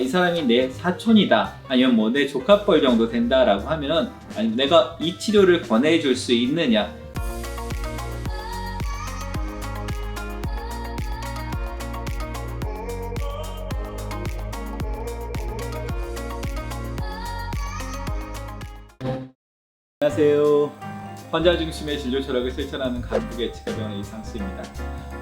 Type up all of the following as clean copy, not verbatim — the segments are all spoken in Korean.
이 사람이 내 사촌이다, 아니면 뭐 내 조카뻘 정도 된다라고 하면은, 아니면 내가 이 치료를 권해줄 수 있느냐. 안녕하세요. 환자 중심의 진료 철학을 실천하는 간부계 치과병원의 이상수입니다.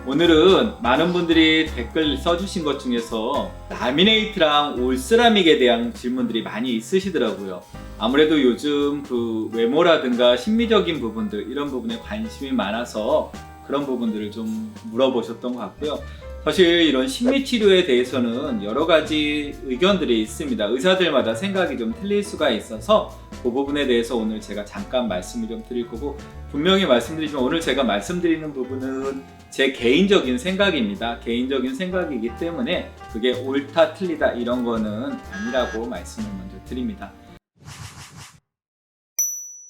오늘은 많은 분들이 댓글 써주신 것 중에서 라미네이트랑 올세라믹에 대한 질문들이 많이 있으시더라고요. 아무래도 요즘 그 외모라든가 심미적인 부분들, 이런 부분에 관심이 많아서 그런 부분들을 좀 물어보셨던 것 같고요. 사실 이런 심미치료에 대해서는 여러 가지 의견들이 있습니다. 의사들마다 생각이 좀 틀릴 수가 있어서 그 부분에 대해서 오늘 제가 잠깐 말씀을 좀 드릴 거고, 분명히 말씀드리지만 오늘 제가 말씀드리는 부분은 제 개인적인 생각입니다. 개인적인 생각이기 때문에 그게 옳다 틀리다 이런 거는 아니라고 말씀을 먼저 드립니다.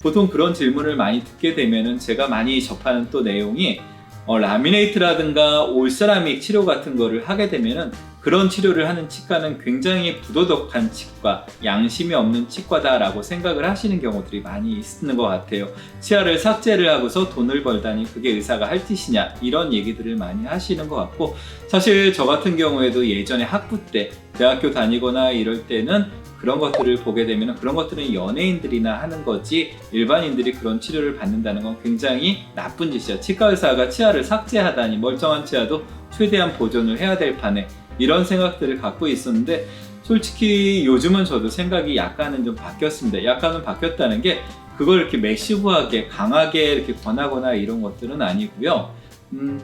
보통 그런 질문을 많이 듣게 되면은 제가 많이 접하는 또 내용이 라미네이트라든가 올세라믹 치료 같은 거를 하게 되면은 그런 치료를 하는 치과는 굉장히 부도덕한 치과, 양심이 없는 치과다라고 생각을 하시는 경우들이 많이 있는 것 같아요. 치아를 삭제를 하고서 돈을 벌다니 그게 의사가 할 짓이냐, 이런 얘기들을 많이 하시는 것 같고, 사실 저 같은 경우에도 예전에 학부 때 대학교 다니거나 이럴 때는 그런 것들을 보게 되면 그런 것들은 연예인들이나 하는 거지 일반인들이 그런 치료를 받는다는 건 굉장히 나쁜 짓이야. 치과 의사가 치아를 삭제하다니, 멀쩡한 치아도 최대한 보존을 해야 될 판에, 이런 생각들을 갖고 있었는데, 솔직히 요즘은 저도 생각이 약간은 좀 바뀌었습니다. 약간은 바뀌었다는 게 그걸 이렇게 매시브하게 강하게 이렇게 권하거나 이런 것들은 아니고요.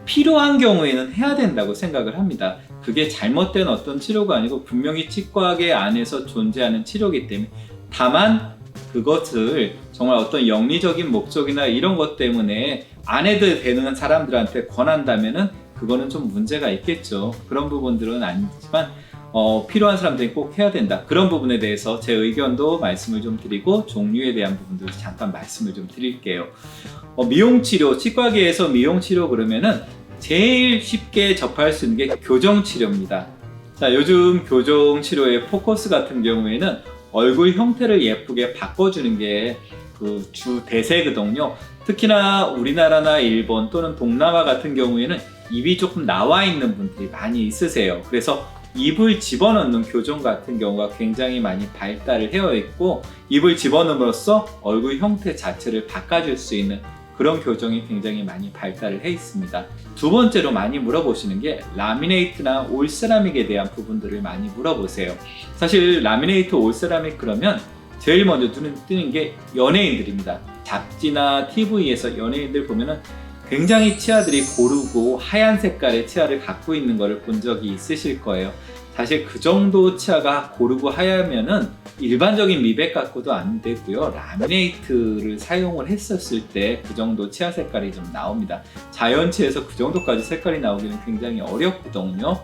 필요한 경우에는 해야 된다고 생각을 합니다. 그게 잘못된 어떤 치료가 아니고 분명히 치과계 안에서 존재하는 치료이기 때문에, 다만 그것을 정말 어떤 영리적인 목적이나 이런 것 때문에 안 해도 되는 사람들한테 권한다면은 그거는 좀 문제가 있겠죠. 그런 부분들은 아니지만 필요한 사람들이 꼭 해야 된다, 그런 부분에 대해서 제 의견도 말씀을 좀 드리고 종류에 대한 부분도 잠깐 말씀을 좀 드릴게요. 미용치료, 치과계에서 미용치료 그러면은 제일 쉽게 접할 수 있는 게 교정치료입니다. 자, 요즘 교정치료의 포커스 같은 경우에는 얼굴 형태를 예쁘게 바꿔주는 게 그 주 대세거든요. 특히나 우리나라나 일본 또는 동남아 같은 경우에는 입이 조금 나와 있는 분들이 많이 있으세요. 그래서 입을 집어넣는 교정 같은 경우가 굉장히 많이 발달을 해어 있고, 입을 집어넣음으로써 얼굴 형태 자체를 바꿔줄 수 있는 그런 교정이 굉장히 많이 발달을 해 있습니다. 두 번째로 많이 물어보시는 게 라미네이트나 올세라믹에 대한 부분들을 많이 물어보세요. 사실 라미네이트, 올세라믹 그러면 제일 먼저 뜨는 게 연예인들입니다. 잡지나 TV에서 연예인들 보면은 굉장히 치아들이 고르고 하얀 색깔의 치아를 갖고 있는 것을 본 적이 있으실 거예요. 사실 그 정도 치아가 고르고 하얗면은 일반적인 미백 갖고도 안 되고요. 라미네이트를 사용을 했었을 때 그 정도 치아 색깔이 좀 나옵니다. 자연치에서 그 정도까지 색깔이 나오기는 굉장히 어렵거든요.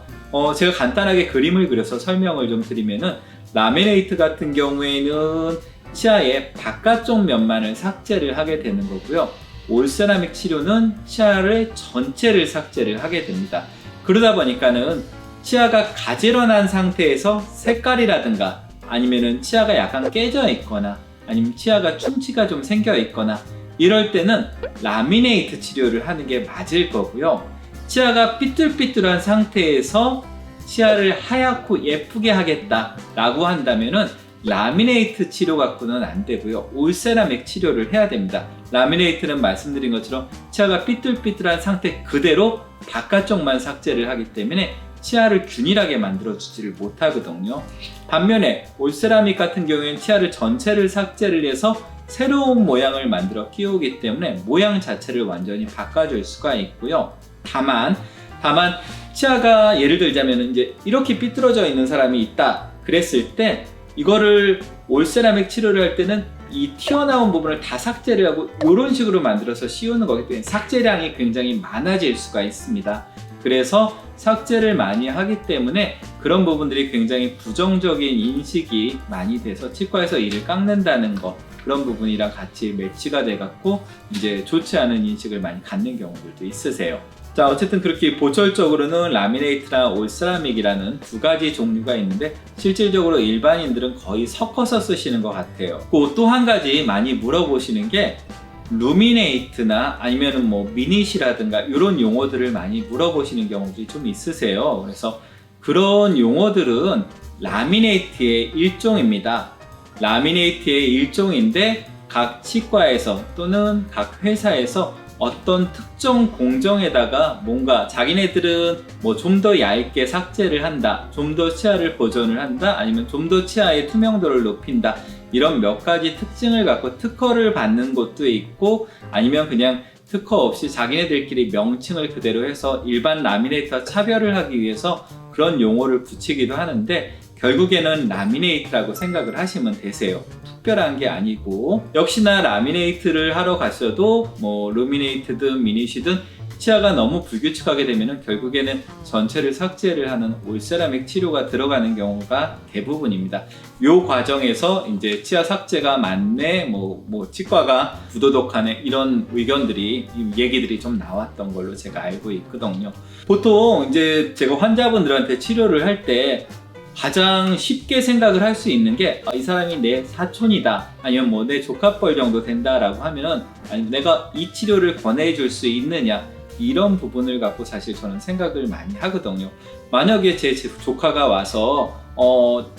제가 간단하게 그림을 그려서 설명을 좀 드리면은, 라미네이트 같은 경우에는 치아의 바깥쪽 면만을 삭제를 하게 되는 거고요. 올세라믹 치료는 치아를 전체를 삭제를 하게 됩니다. 그러다 보니까는 치아가 가지런한 상태에서 색깔이라든가 아니면은 치아가 약간 깨져 있거나 아니면 치아가 충치가 좀 생겨 있거나 이럴 때는 라미네이트 치료를 하는 게 맞을 거고요. 치아가 삐뚤삐뚤한 상태에서 치아를 하얗고 예쁘게 하겠다 라고 한다면은 라미네이트 치료 갖고는 안 되고요. 올세라믹 치료를 해야 됩니다. 라미네이트는 말씀드린 것처럼 치아가 삐뚤삐뚤한 상태 그대로 바깥쪽만 삭제를 하기 때문에 치아를 균일하게 만들어주지를 못하거든요. 반면에 올세라믹 같은 경우에는 치아를 전체를 삭제를 해서 새로운 모양을 만들어 끼우기 때문에 모양 자체를 완전히 바꿔줄 수가 있고요. 다만 치아가 예를 들자면 이제 이렇게 삐뚤어져 있는 사람이 있다 그랬을 때, 이거를 올세라믹 치료를 할 때는 이 튀어나온 부분을 다 삭제를 하고 이런 식으로 만들어서 씌우는 거기 때문에 삭제량이 굉장히 많아질 수가 있습니다. 그래서 삭제를 많이 하기 때문에 그런 부분들이 굉장히 부정적인 인식이 많이 돼서 치과에서 이를 깎는다는 거, 그런 부분이랑 같이 매치가 돼갖고 이제 좋지 않은 인식을 많이 갖는 경우들도 있으세요. 자, 어쨌든 그렇게 보철적으로는 라미네이트나 올세라믹이라는 두 가지 종류가 있는데 실질적으로 일반인들은 거의 섞어서 쓰시는 것 같아요. 또 한 가지 많이 물어보시는 게 루미네이트나 아니면은 뭐 미닛이라든가 이런 용어들을 많이 물어보시는 경우들이 좀 있으세요. 그래서 그런 용어들은 라미네이트의 일종입니다. 라미네이트의 일종인데 각 치과에서 또는 각 회사에서 어떤 특정 공정에다가 뭔가 자기네들은 뭐 좀 더 얇게 삭제를 한다, 좀 더 치아를 보존을 한다, 아니면 좀 더 치아의 투명도를 높인다, 이런 몇 가지 특징을 갖고 특허를 받는 곳도 있고, 아니면 그냥 특허 없이 자기네들끼리 명칭을 그대로 해서 일반 라미네이트와 차별을 하기 위해서 그런 용어를 붙이기도 하는데, 결국에는 라미네이트라고 생각을 하시면 되세요. 특별한 게 아니고, 역시나 라미네이트를 하러 갔어도 뭐 루미네이트든 미닛이든 치아가 너무 불규칙하게 되면 결국에는 전체를 삭제를 하는 올세라믹 치료가 들어가는 경우가 대부분입니다. 이 과정에서 이제 치아 삭제가 맞네, 뭐 치과가 부도덕하네, 이런 의견들이, 얘기들이 좀 나왔던 걸로 제가 알고 있거든요. 보통 이제 제가 환자분들한테 치료를 할 때 가장 쉽게 생각을 할 수 있는 게 이 사람이 내 사촌이다, 아니면 뭐 내 조카뻘 정도 된다라고 하면은, 아니면 내가 이 치료를 권해줄 수 있느냐, 이런 부분을 갖고 사실 저는 생각을 많이 하거든요. 만약에 제 조카가 와서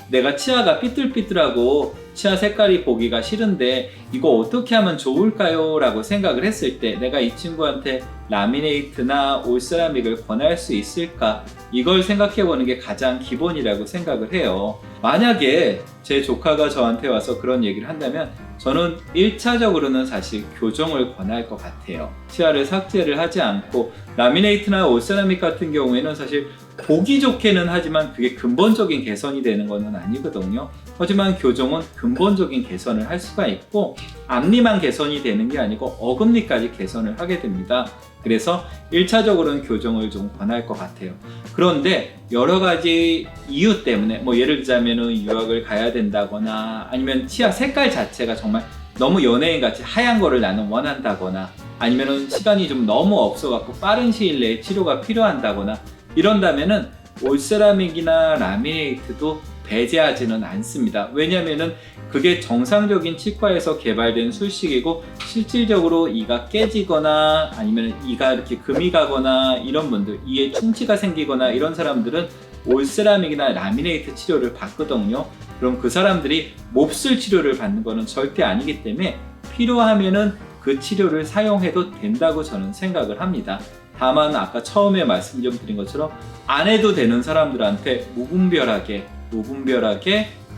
내가 치아가 삐뚤삐뚤하고 치아 색깔이 보기가 싫은데 이거 어떻게 하면 좋을까요? 라고 생각을 했을 때 내가 이 친구한테 라미네이트나 올세라믹을 권할 수 있을까? 이걸 생각해 보는 게 가장 기본이라고 생각을 해요. 만약에 제 조카가 저한테 와서 그런 얘기를 한다면 저는 1차적으로는 사실 교정을 권할 것 같아요. 치아를 삭제를 하지 않고, 라미네이트나 올세라믹 같은 경우에는 사실 보기 좋게는 하지만 그게 근본적인 개선이 되는 것은 아니거든요. 하지만 교정은 근본적인 개선을 할 수가 있고, 앞니만 개선이 되는 게 아니고 어금니까지 개선을 하게 됩니다. 그래서 1차적으로는 교정을 좀 권할 것 같아요. 그런데 여러 가지 이유 때문에, 뭐 예를 들자면 유학을 가야 된다거나, 아니면 치아 색깔 자체가 정말 너무 연예인같이 하얀 거를 나는 원한다거나, 아니면 시간이 좀 너무 없어갖고 빠른 시일 내에 치료가 필요한다거나 이런다면은 올세라믹이나 라미네이트도 배제하지는 않습니다. 왜냐면은 그게 정상적인 치과에서 개발된 술식이고, 실질적으로 이가 깨지거나 아니면 이가 이렇게 금이 가거나 이런 분들, 이에 충치가 생기거나 이런 사람들은 올세라믹이나 라미네이트 치료를 받거든요. 그럼 그 사람들이 몹쓸 치료를 받는 거는 절대 아니기 때문에 필요하면은 그 치료를 사용해도 된다고 저는 생각을 합니다. 다만 아까 처음에 말씀 좀 드린 것처럼 안 해도 되는 사람들한테 무분별하게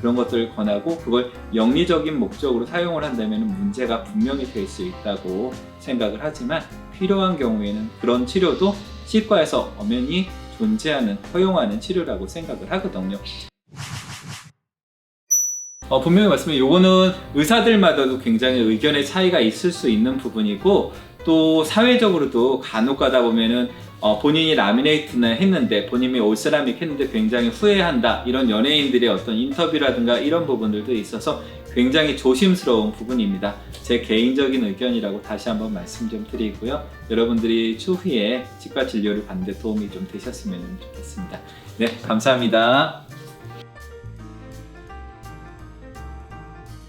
그런 것들을 권하고 그걸 영리적인 목적으로 사용을 한다면 문제가 분명히 될 수 있다고 생각을 하지만, 필요한 경우에는 그런 치료도 치과에서 엄연히 존재하는, 허용하는 치료라고 생각을 하거든요. 분명히 말씀드리면 이거는 의사들마다도 굉장히 의견의 차이가 있을 수 있는 부분이고, 또 사회적으로도 간혹 가다 보면은 본인이 라미네이트나 했는데, 본인이 올세라믹 했는데 굉장히 후회한다, 이런 연예인들의 어떤 인터뷰라든가 이런 부분들도 있어서 굉장히 조심스러운 부분입니다. 제 개인적인 의견이라고 다시 한번 말씀 좀 드리고요. 여러분들이 추후에 치과 진료를 받는 데 도움이 좀 되셨으면 좋겠습니다. 네, 감사합니다.